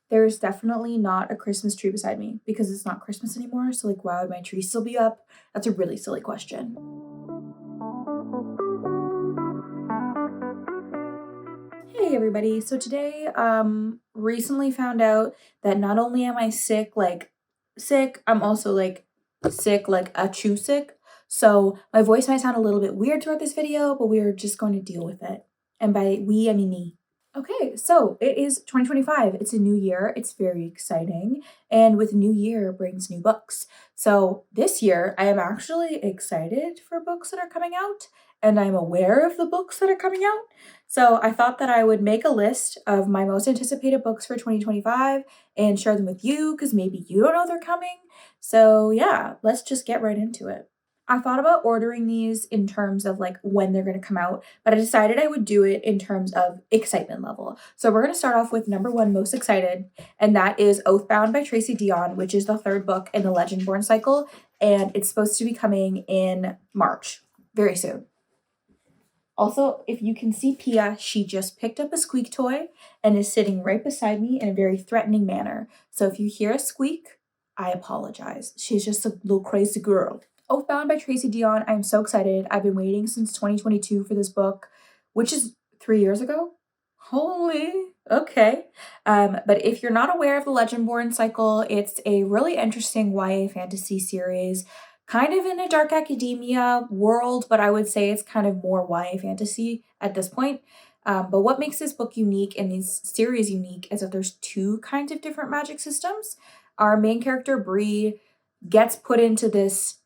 There's definitely not a Christmas tree beside me because it's not Christmas anymore, so, like, why would my tree still be up? That's a really silly question. Hey everybody. So today, recently found out that not only am I sick, I'm also sick, like a chew sick. So my voice might sound a little bit weird throughout this video, but we are just going to deal with it. And by we, I mean me. Okay, so it is 2025. It's a new year. It's very exciting. And with new year brings new books. So this year, I am actually excited for books that are coming out, and I'm aware of the books that are coming out. So I thought that I would make a list of my most anticipated books for 2025 and share them with you because maybe you don't know they're coming. So yeah, let's just get right into it. I thought about ordering these in terms of like when they're going to come out, but I decided I would do it in terms of excitement level. So we're going to start off with number one, most excited, and that is Oathbound by Tracy Dion, which is the third book in the Legendborn cycle, and it's supposed to be coming in March, very soon. Also, if you can see Pia, she just picked up a squeak toy and is sitting right beside me in a very threatening manner. So if you hear a squeak, I apologize. She's just a little crazy girl. Oathbound by Tracy Dion. I'm so excited. I've been waiting since 2022 for this book, which is 3 years ago. Holy, okay. But if you're not aware of the Legendborn cycle, it's a really interesting YA fantasy series, kind of in a dark academia world, but I would say it's kind of more YA fantasy at this point. But what makes this book unique and this series unique is that there's two kinds of different magic systems. Our main character, Bree, gets put into this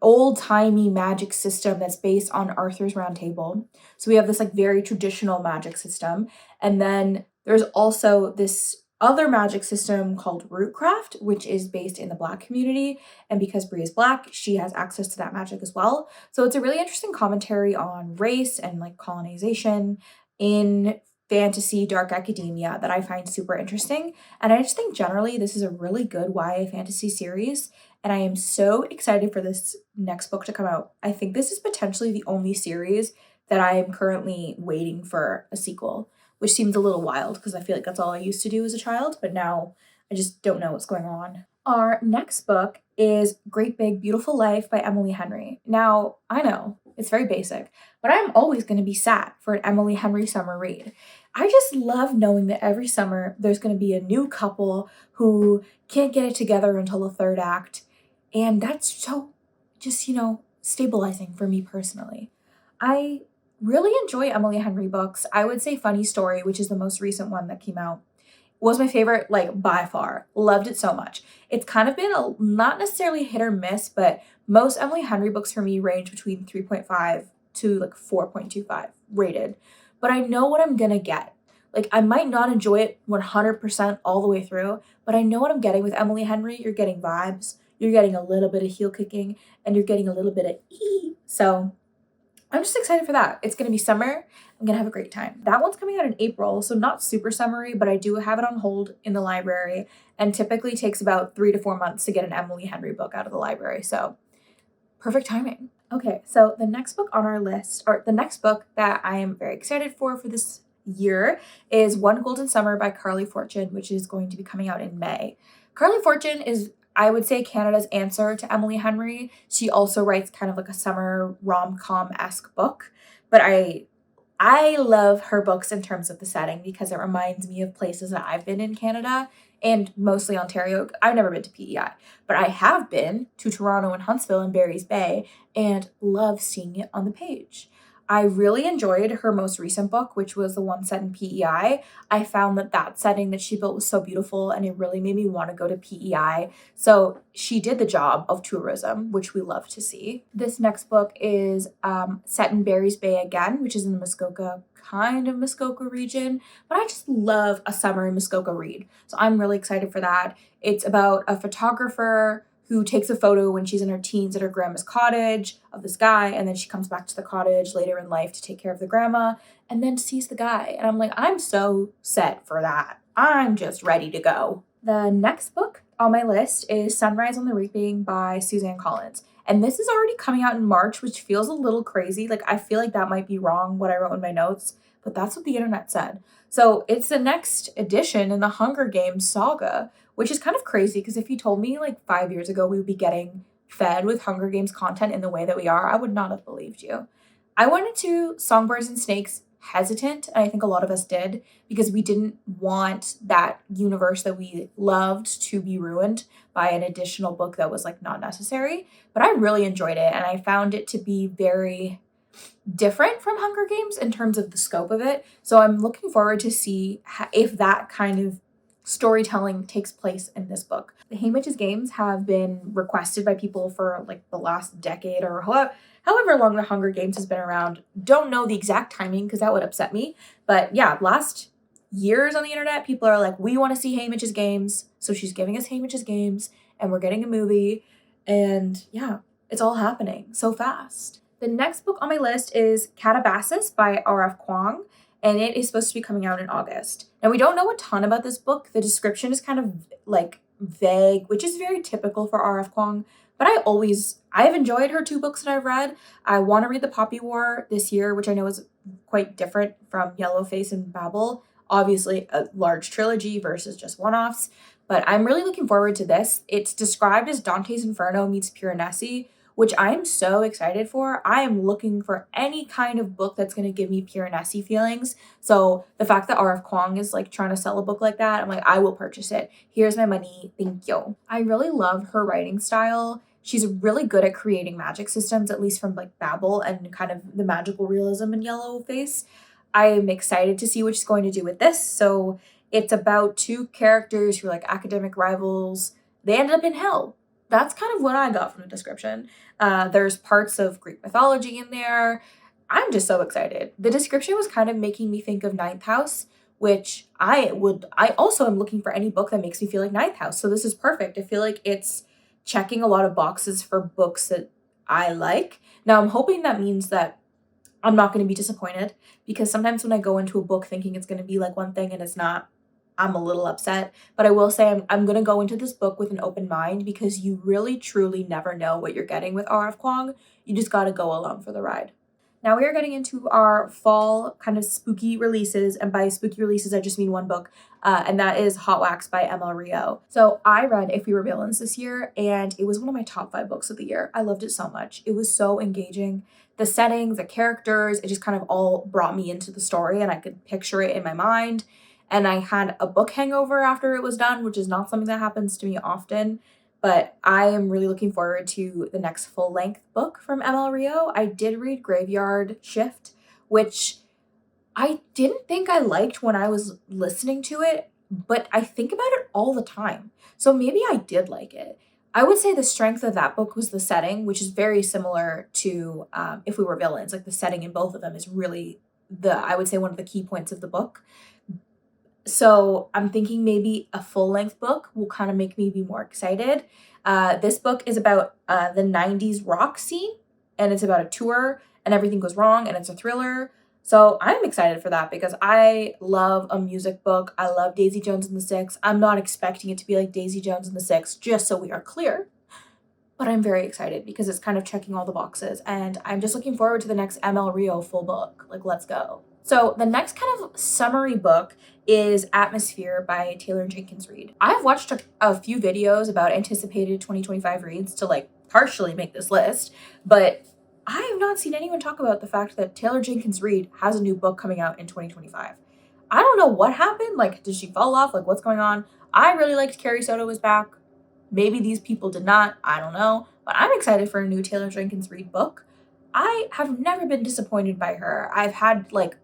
old-timey magic system that's based on Arthur's Round Table. So we have this like very traditional magic system. And then there's also this other magic system called Rootcraft, which is based in the Black community. And because Bree is Black, she has access to that magic as well. So it's a really interesting commentary on race and like colonization in fantasy dark academia that I find super interesting. And I just think generally this is a really good YA fantasy series, and I am so excited for this next book to come out. I think this is potentially the only series that I am currently waiting for a sequel, which seems a little wild because I feel like that's all I used to do as a child, but now I just don't know what's going on. Our next book is Great Big Beautiful Life by Emily Henry. Now, I know it's very basic, but I'm always going to be sad for an Emily Henry summer read. I just love knowing that every summer there's going to be a new couple who can't get it together until the third act. And that's so just, stabilizing for me personally. I really enjoy Emily Henry books. I would say Funny Story, which is the most recent one that came out, was my favorite, like by far. Loved it so much. It's kind of been not necessarily hit or miss, but most Emily Henry books for me range between 3.5 to like 4.25 rated. But I know what I'm gonna get. Like I might not enjoy it 100% all the way through, but I know what I'm getting with Emily Henry. You're getting vibes, you're getting a little bit of heel kicking, and you're getting a little bit of ee. So I'm just excited for that. It's gonna be summer. I'm gonna have a great time. That one's coming out in April, so not super summery, but I do have it on hold in the library, and typically takes about 3 to 4 months to get an Emily Henry book out of the library. So perfect timing. Okay, so the next book on our list, or the next book that I am very excited for this year, is One Golden Summer by Carly Fortune, which is going to be coming out in May. Carly Fortune is, I would say, Canada's answer to Emily Henry. She also writes kind of like a summer rom-com-esque book, but I love her books in terms of the setting because it reminds me of places that I've been in Canada and mostly Ontario. I've never been to PEI, but I have been to Toronto and Huntsville and Barry's Bay and love seeing it on the page. I really enjoyed her most recent book, which was the one set in PEI. I found that setting that she built was so beautiful and it really made me want to go to PEI. So she did the job of tourism, which we love to see. This next book is set in Barry's Bay again, which is in the Muskoka region. But I just love a summer in Muskoka read. So I'm really excited for that. It's about a photographer who takes a photo when she's in her teens at her grandma's cottage of this guy, and then she comes back to the cottage later in life to take care of the grandma, and then sees the guy. And I'm like, I'm so set for that. I'm just ready to go. The next book on my list is Sunrise on the Reaping by Suzanne Collins. And this is already coming out in March, which feels a little crazy. Like, I feel like that might be wrong, what I wrote in my notes, but that's what the internet said. So it's the next edition in the Hunger Games saga, which is kind of crazy because if you told me like 5 years ago we would be getting fed with Hunger Games content in the way that we are, I would not have believed you. I went into Songbirds and Snakes hesitant, and I think a lot of us did, because we didn't want that universe that we loved to be ruined by an additional book that was like not necessary. But I really enjoyed it, and I found it to be very different from Hunger Games in terms of the scope of it. So I'm looking forward to see if that kind of storytelling takes place in this book. The Haymitch's Games have been requested by people for like the last decade or however long the Hunger Games has been around. Don't know the exact timing because that would upset me. But yeah, last years on the internet, people are like, we want to see Haymitch's Games. So she's giving us Haymitch's Games and we're getting a movie. And yeah, it's all happening so fast. The next book on my list is Catabasis by R.F. Kuang, and it is supposed to be coming out in August. Now, we don't know a ton about this book. The description is kind of like vague, which is very typical for R.F. Kuang, but I've enjoyed her 2 books that I've read. I want to read The Poppy War this year, which I know is quite different from Yellowface and Babel. Obviously, a large trilogy versus just one-offs, but I'm really looking forward to this. It's described as Dante's Inferno meets Piranesi, which I'm so excited for. I am looking for any kind of book that's going to give me Piranesi feelings. So the fact that R.F. Kuang is like trying to sell a book like that, I'm like, I will purchase it. Here's my money. Thank you. I really love her writing style. She's really good at creating magic systems, at least from like Babel and kind of the magical realism in Yellowface. I am excited to see what she's going to do with this. So it's about 2 characters who are like academic rivals. They ended up in hell. That's kind of what I got from the description. There's parts of Greek mythology in there. I'm just so excited. The description was kind of making me think of Ninth House, which I also am looking for any book that makes me feel like Ninth House. So this is perfect. I feel like it's checking a lot of boxes for books that I like. Now I'm hoping that means that I'm not going to be disappointed, because sometimes when I go into a book thinking it's going to be like one thing and it's not, I'm a little upset. But I will say I'm going to go into this book with an open mind, because you really truly never know what you're getting with R.F. Kuang. You just got to go along for the ride. Now we are getting into our fall kind of spooky releases, and by spooky releases I just mean one book, and that is Hot Wax by ML Rio. So I read If We Were Villains this year, and it was one of my top 5 books of the year. I loved it so much. It was so engaging. The settings, the characters, it just kind of all brought me into the story, and I could picture it in my mind. And I had a book hangover after it was done, which is not something that happens to me often. But I am really looking forward to the next full-length book from ML Rio. I did read Graveyard Shift, which I didn't think I liked when I was listening to it, but I think about it all the time. So maybe I did like it. I would say the strength of that book was the setting, which is very similar to If We Were Villains. Like the setting in both of them is really I would say one of the key points of the book. So I'm thinking maybe a full-length book will kind of make me be more excited. This book is about the 90s rock scene, and it's about a tour and everything goes wrong, and it's a thriller. So I'm excited for that because I love a music book. I love Daisy Jones and the Six. I'm not expecting it to be like Daisy Jones and the Six, just so we are clear. But I'm very excited because it's kind of checking all the boxes, and I'm just looking forward to the next ML Rio full book. Like, let's go. So the next kind of summary book is Atmosphere by Taylor Jenkins Reid. I've watched a few videos about anticipated 2025 reads to like partially make this list, but I have not seen anyone talk about the fact that Taylor Jenkins Reid has a new book coming out in 2025. I don't know what happened. Like, did she fall off? Like, what's going on? I really liked Carrie Soto was back. Maybe these people did not. I don't know. But I'm excited for a new Taylor Jenkins Reid book. I have never been disappointed by her. I've had like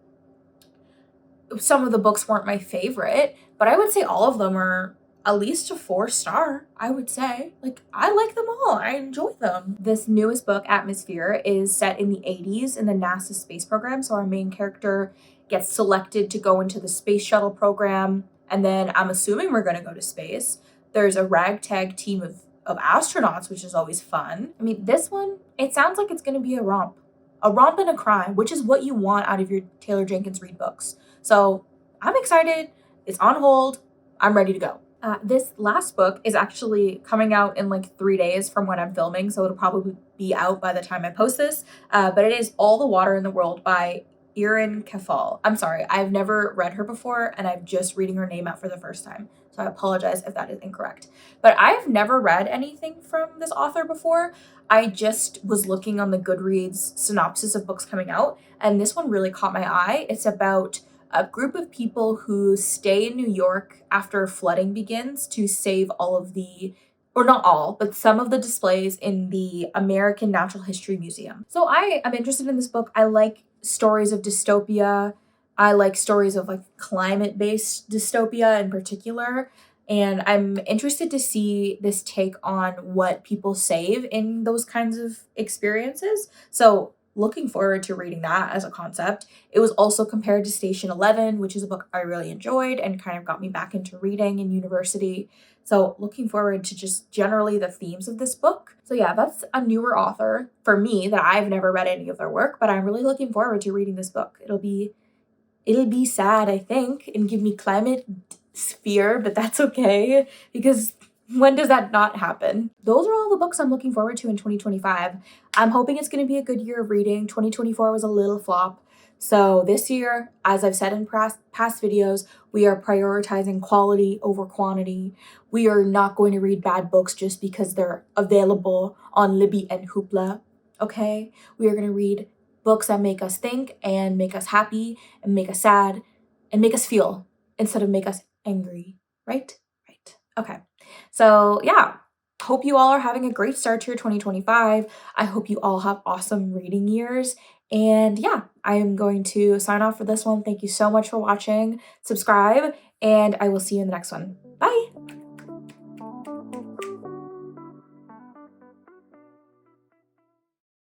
some of the books weren't my favorite, but I would say all of them are at least a 4-star, I would say. Like, I like them all. I enjoy them. This newest book, Atmosphere, is set in the 80s in the NASA space program. So our main character gets selected to go into the space shuttle program, and then I'm assuming we're going to go to space. There's a ragtag team of astronauts, which is always fun. I mean, this one, it sounds like it's going to be a romp. A romp and a crime, which is what you want out of your Taylor Jenkins Reid books. So I'm excited. It's on hold. I'm ready to go. This last book is actually coming out in like 3 days from when I'm filming, so it'll probably be out by the time I post this. But it is All the Water in the World by Erin Kefal. I'm sorry, I've never read her before and I'm just reading her name out for the first time. So I apologize if that is incorrect. But I've never read anything from this author before. I just was looking on the Goodreads synopsis of books coming out, and this one really caught my eye. It's about a group of people who stay in New York after flooding begins to save all of the, or not all, but some of the displays in the American Natural History Museum. So I am interested in this book. I like stories of dystopia. I like stories of like climate-based dystopia in particular. And I'm interested to see this take on what people save in those kinds of experiences. So looking forward to reading that as a concept. It was also compared to Station 11, which is a book I really enjoyed and kind of got me back into reading in university. So looking forward to just generally the themes of this book. So yeah, that's a newer author for me that I've never read any of their work, but I'm really looking forward to reading this book. It'll be sad, I think, and give me climate fear, but that's okay because when does that not happen? Those are all the books I'm looking forward to in 2025. I'm hoping it's going to be a good year of reading. 2024 was a little flop. So this year, as I've said in past videos, we are prioritizing quality over quantity. We are not going to read bad books just because they're available on Libby and Hoopla, okay? We are going to read books that make us think and make us happy and make us sad and make us feel instead of make us angry, right? Right. Okay. So yeah, hope you all are having a great start to your 2025. I hope you all have awesome reading years. And yeah, I am going to sign off for this one. Thank you so much for watching. Subscribe, and I will see you in the next one. Bye.